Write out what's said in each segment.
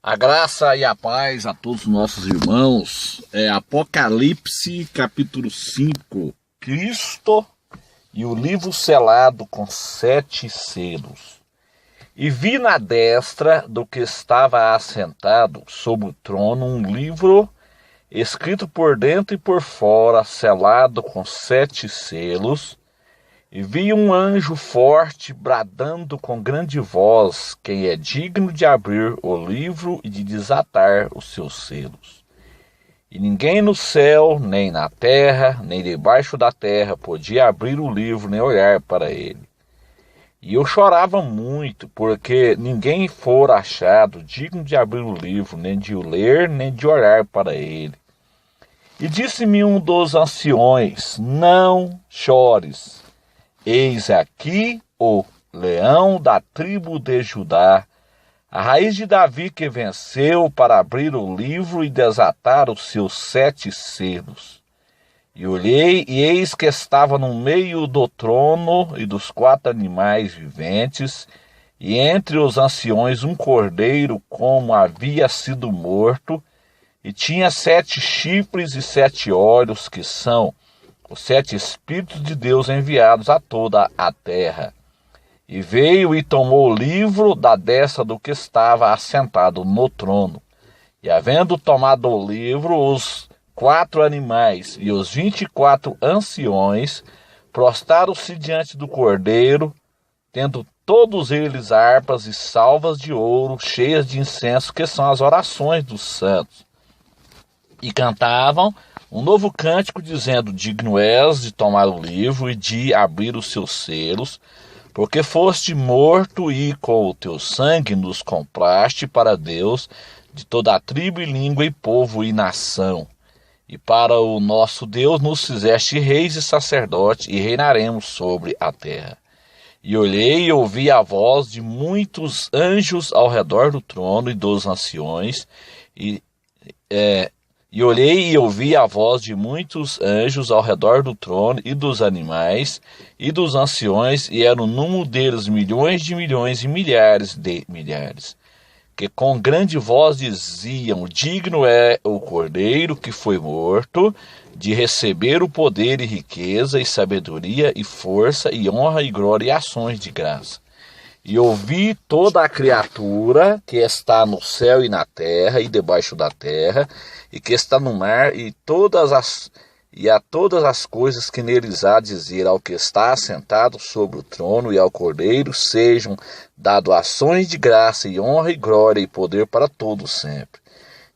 A graça e a paz a todos os nossos irmãos. Apocalipse capítulo 5. Cristo e o livro selado com 7 selos. E vi na destra do que estava assentado sobre o trono um livro escrito por dentro e por fora, selado com 7 selos. E vi um anjo forte bradando com grande voz: quem é digno de abrir o livro e de desatar os seus selos? E ninguém no céu, nem na terra, nem debaixo da terra podia abrir o livro, nem olhar para ele. E eu chorava muito, porque ninguém fora achado digno de abrir o livro, nem de o ler, nem de olhar para ele. E disse-me um dos anciões: não chores. Eis aqui o leão da tribo de Judá, a raiz de Davi, que venceu para abrir o livro e desatar os seus 7 selos. E olhei, e eis que estava no meio do trono e dos 4 animais viventes, e entre os anciões um cordeiro como havia sido morto, e tinha 7 chifres e 7 olhos, que são os 7 Espíritos de Deus enviados a toda a terra. E veio e tomou o livro da destra do que estava assentado no trono. E havendo tomado o livro, os 4 animais e os 24 anciões prostaram-se diante do cordeiro, tendo todos eles harpas e salvas de ouro, cheias de incenso, que são as orações dos santos. E cantavam um novo cântico, dizendo: digno és de tomar o livro e de abrir os seus selos, porque foste morto e com o teu sangue nos compraste para Deus de toda a tribo e língua e povo e nação. E para o nosso Deus nos fizeste reis e sacerdotes, e reinaremos sobre a terra. E olhei e ouvi a voz de muitos anjos ao redor do trono e dos anciões, E olhei e ouvi a voz de muitos anjos ao redor do trono e dos animais e dos anciões, e era o número deles milhões de milhões e milhares de milhares, que com grande voz diziam: digno é o cordeiro que foi morto de receber o poder e riqueza e sabedoria e força e honra e glória e ações de graça. E ouvi toda a criatura que está no céu e na terra e debaixo da terra, e que está no mar, e a todas as coisas que neles há, dizer ao que está assentado sobre o trono e ao cordeiro: sejam dado ações de graça e honra e glória e poder para todos sempre.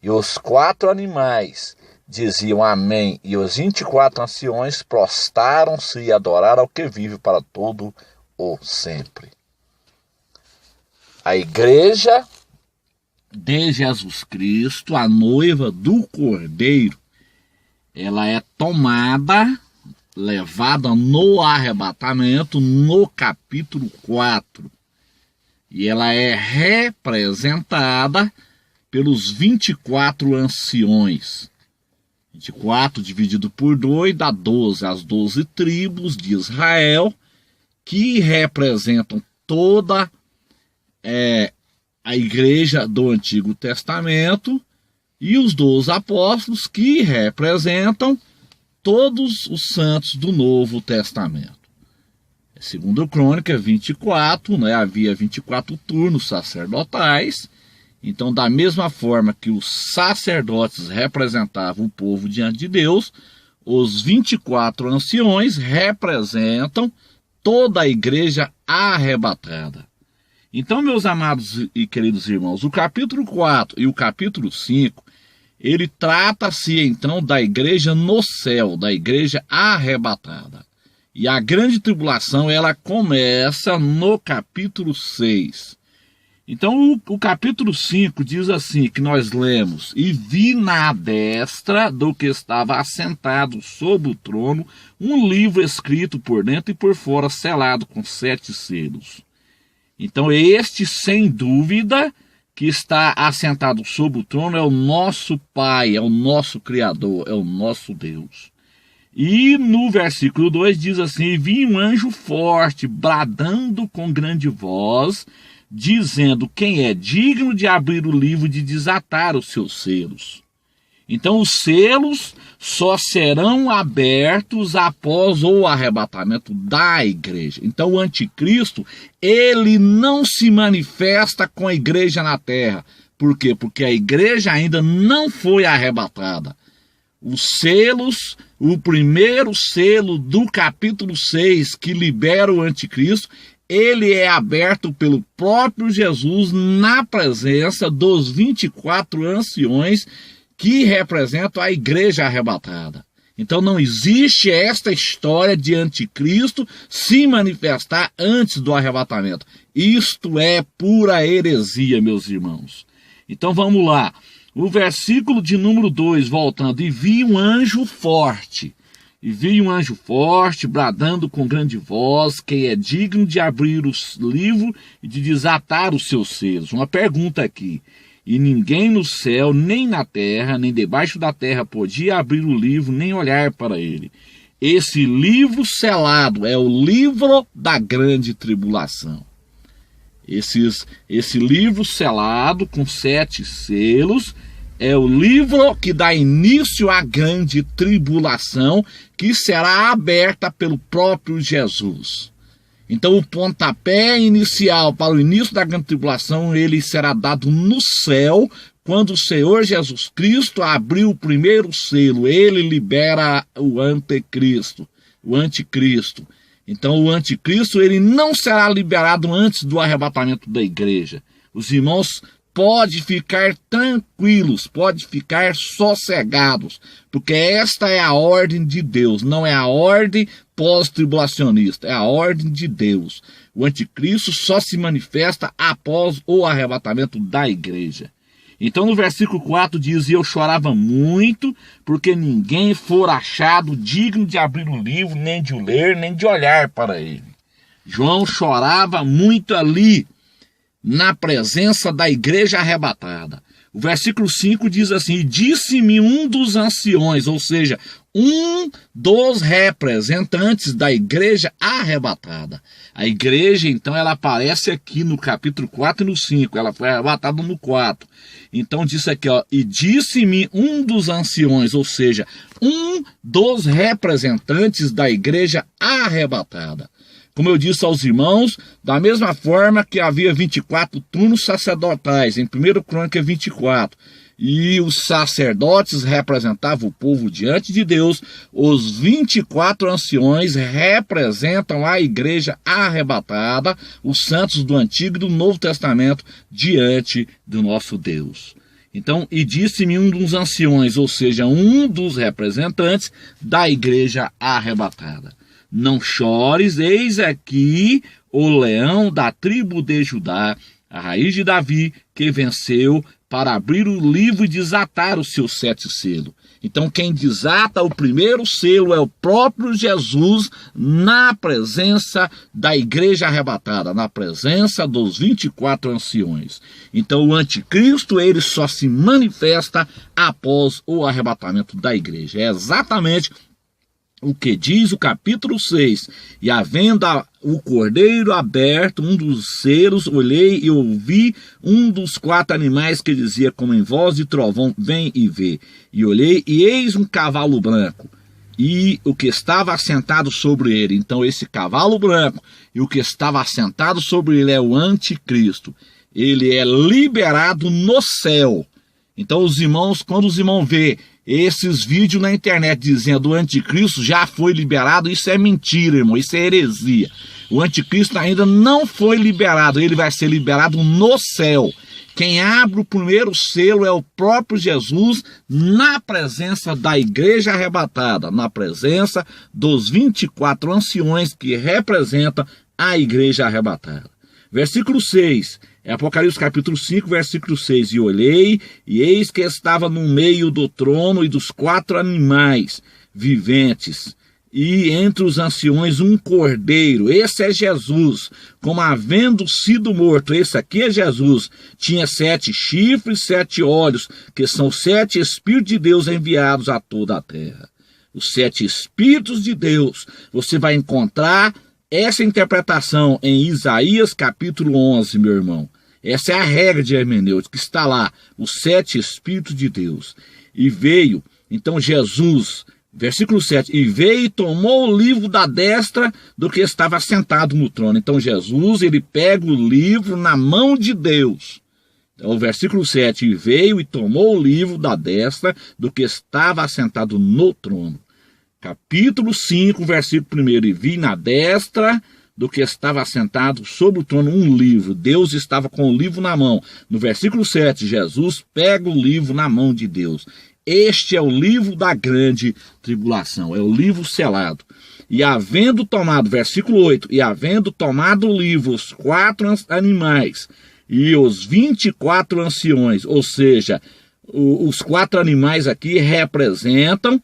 E os 4 animais diziam amém, e os 24 anciões prostaram-se e adoraram ao que vive para todo o sempre. A igreja de Jesus Cristo, a noiva do Cordeiro, ela é tomada, levada no arrebatamento no capítulo 4. E ela é representada pelos 24 anciões. 24 dividido por 2 dá 12, as 12 tribos de Israel, que representam toda a igreja do Antigo Testamento, e os 12 apóstolos, que representam todos os santos do Novo Testamento. Segundo Crônica 24, havia 24 turnos sacerdotais. Então, da mesma forma que os sacerdotes representavam o povo diante de Deus, os 24 anciões representam toda a igreja arrebatada. Então, meus amados e queridos irmãos, o capítulo 4 e o capítulo 5, ele trata-se então da igreja no céu, da igreja arrebatada. E a grande tribulação, ela começa no capítulo 6. Então, o capítulo 5 diz assim, que nós lemos: e vi na destra do que estava assentado sobre o trono um livro escrito por dentro e por fora, selado com 7 selos. Então, este, sem dúvida, que está assentado sobre o trono é o nosso Pai, é o nosso Criador, é o nosso Deus. E no versículo 2 diz assim: vi um anjo forte, bradando com grande voz, dizendo quem é digno de abrir o livro e de desatar os seus selos. Então os selos só serão abertos após o arrebatamento da igreja. Então o anticristo, ele não se manifesta com a igreja na terra. Por quê? Porque a igreja ainda não foi arrebatada. Os selos, o primeiro selo do capítulo 6, que libera o anticristo, ele é aberto pelo próprio Jesus na presença dos 24 anciões que representam a igreja arrebatada. Então não existe esta história de anticristo se manifestar antes do arrebatamento. Isto é pura heresia, meus irmãos. Então vamos lá. O versículo de número 2, voltando. E vi um anjo forte. E vi um anjo forte, bradando com grande voz, quem é digno de abrir o livro e de desatar os seus selos. Uma pergunta aqui. E ninguém no céu, nem na terra, nem debaixo da terra podia abrir o livro, nem olhar para ele. Esse livro selado é o livro da grande tribulação. Esse livro selado com 7 selos é o livro que dá início à grande tribulação, que será aberta pelo próprio Jesus. Então o pontapé inicial para o início da grande tribulação, ele será dado no céu, quando o Senhor Jesus Cristo abriu o primeiro selo. Ele libera o anticristo. Então o anticristo, ele não será liberado antes do arrebatamento da igreja. Os irmãos podem ficar tranquilos, podem ficar sossegados, porque esta é a ordem de Deus, não é a ordem pós-tribulacionista, é a ordem de Deus. O anticristo só se manifesta após o arrebatamento da igreja. Então no versículo 4 diz, e eu chorava muito, porque ninguém for achado digno de abrir o livro, nem de o ler, nem de olhar para ele. João chorava muito ali, na presença da igreja arrebatada. O versículo 5 diz assim, e disse-me um dos anciões, ou seja, um dos representantes da igreja arrebatada. A igreja, então, ela aparece aqui no capítulo 4 e no 5, ela foi arrebatada no 4. Então diz aqui, ó, e disse-me um dos anciões, ou seja, um dos representantes da igreja arrebatada. Como eu disse aos irmãos, da mesma forma que havia 24 turnos sacerdotais, em 1 Crônica 24, e os sacerdotes representavam o povo diante de Deus, os 24 anciões representam a igreja arrebatada, os santos do Antigo e do Novo Testamento, diante do nosso Deus. Então, e disse-me um dos anciões, ou seja, um dos representantes da igreja arrebatada. Não chores, eis aqui o leão da tribo de Judá, a raiz de Davi, que venceu para abrir o livro e desatar os seus 7 selos. Então quem desata o primeiro selo é o próprio Jesus na presença da igreja arrebatada, na presença dos 24 anciões. Então o anticristo, ele só se manifesta após o arrebatamento da igreja. É exatamente o que diz o capítulo 6, e havendo o cordeiro aberto, um dos selos, olhei e ouvi um dos 4 animais que dizia como em voz de trovão, vem e vê. E olhei, e eis um cavalo branco, e o que estava assentado sobre ele. Então esse cavalo branco e o que estava assentado sobre ele é o anticristo. Ele é liberado no céu. Então os irmãos, quando os irmãos vê esses vídeos na internet dizendo o anticristo já foi liberado, isso é mentira, irmão, isso é heresia. O anticristo ainda não foi liberado, ele vai ser liberado no céu. Quem abre o primeiro selo é o próprio Jesus na presença da igreja arrebatada, na presença dos 24 anciões que representam a igreja arrebatada. Versículo 6, é Apocalipse capítulo 5, versículo 6. E olhei, e eis que estava no meio do trono e dos 4 animais viventes, e entre os anciões um cordeiro. Esse é Jesus, como havendo sido morto. Esse aqui é Jesus. Tinha 7 chifres, 7 olhos, que são 7 Espíritos de Deus enviados a toda a terra. Os 7 Espíritos de Deus você vai encontrar essa interpretação em Isaías capítulo 11, meu irmão, essa é a regra de hermenêutica, que está lá, os 7 Espíritos de Deus. E veio, então Jesus, versículo 7, e veio e tomou o livro da destra do que estava sentado no trono. Então Jesus, ele pega o livro na mão de Deus. Então, o versículo 7, e veio e tomou o livro da destra do que estava assentado no trono. Capítulo 5, versículo 1, e vi na destra do que estava assentado sobre o trono um livro. Deus estava com o livro na mão. No versículo 7, Jesus pega o livro na mão de Deus. Este é o livro da grande tribulação, é o livro selado. E havendo tomado, versículo 8, e havendo tomado o livro, os 4 animais e os 24 anciões, ou seja, os 4 animais aqui representam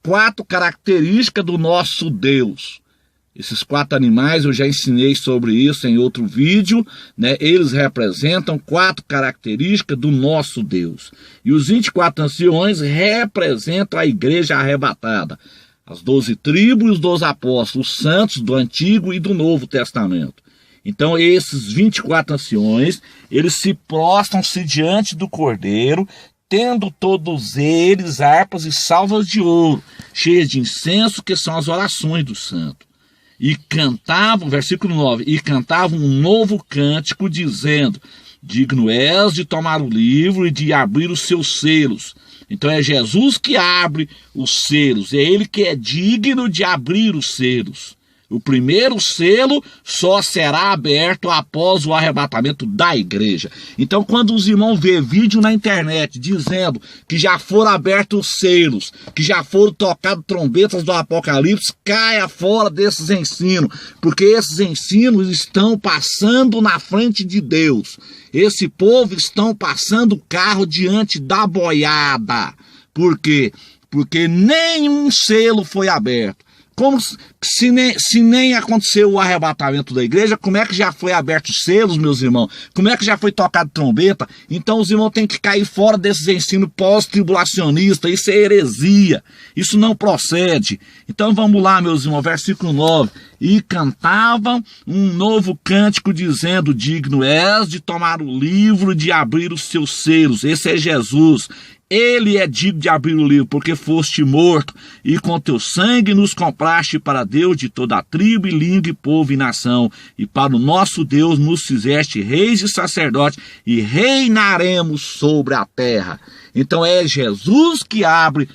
4 características do nosso Deus. Esses 4 animais, eu já ensinei sobre isso em outro vídeo, né? Eles representam 4 características do nosso Deus. E os 24 anciões representam a igreja arrebatada, as 12 tribos e os 12 apóstolos, os santos do Antigo e do Novo Testamento. Então esses 24 anciões, eles se prostram-se diante do Cordeiro, tendo todos eles harpas e salvas de ouro, cheias de incenso, que são as orações do santo. E cantavam, versículo 9, e cantavam um novo cântico, dizendo, digno és de tomar o livro e de abrir os seus selos. Então é Jesus que abre os selos, é ele que é digno de abrir os selos. O primeiro selo só será aberto após o arrebatamento da igreja. Então, quando os irmãos vê vídeo na internet dizendo que já foram abertos os selos, que já foram tocadas trombetas do Apocalipse, caia fora desses ensinos, porque esses ensinos estão passando na frente de Deus. Esse povo estão passando o carro diante da boiada. Por quê? Porque nenhum selo foi aberto. Como se nem aconteceu o arrebatamento da igreja, como é que já foi aberto os selos, meus irmãos? Como é que já foi tocado trombeta? Então os irmãos têm que cair fora desses ensinos pós-tribulacionistas. Isso é heresia, isso não procede. Então vamos lá, meus irmãos, versículo 9. E cantavam um novo cântico, dizendo, digno és de tomar o livro e de abrir os seus selos. Esse é Jesus. Ele é digno de abrir o livro, porque foste morto, e com teu sangue nos compraste para Deus de toda a tribo, e língua, e povo, e nação. E para o nosso Deus nos fizeste reis e sacerdotes, e reinaremos sobre a terra. Então é Jesus que abre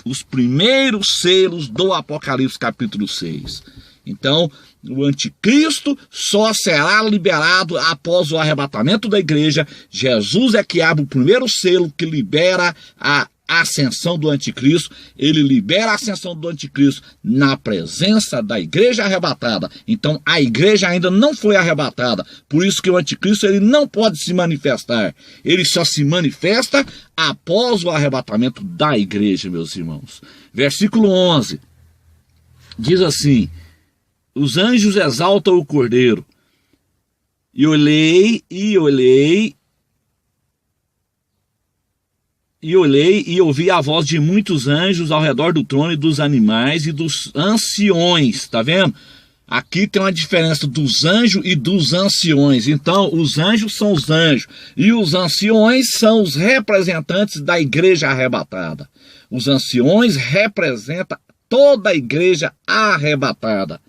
os primeiros selos do Apocalipse capítulo 6. Então, o anticristo só será liberado após o arrebatamento da igreja. Jesus é que abre o primeiro selo que libera a ascensão do anticristo. Ele libera a ascensão do anticristo na presença da igreja arrebatada. Então a igreja ainda não foi arrebatada. Por isso que o anticristo ele não pode se manifestar. Ele só se manifesta após o arrebatamento da igreja, meus irmãos. Versículo 11 diz assim: os anjos exaltam o Cordeiro. E olhei e ouvi a voz de muitos anjos ao redor do trono e dos animais e dos anciões. Tá vendo? Aqui tem uma diferença dos anjos e dos anciões. Então, os anjos são os anjos e os anciões são os representantes da igreja arrebatada. Os anciões representam toda a igreja arrebatada.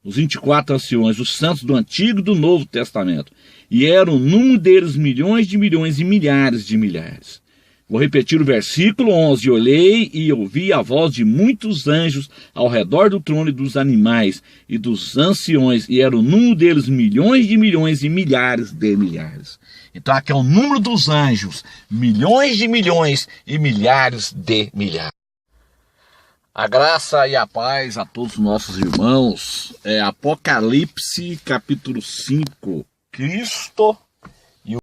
Os 24 anciões, os santos do Antigo e do Novo Testamento. E era o número deles milhões de milhões e milhares de milhares. Vou repetir o versículo 11. Olhei e ouvi a voz de muitos anjos ao redor do trono e dos animais e dos anciões. E era o número deles milhões de milhões e milhares de milhares. Então aqui é o número dos anjos. Milhões de milhões e milhares de milhares. A graça e a paz a todos os nossos irmãos. Apocalipse capítulo 5. Cristo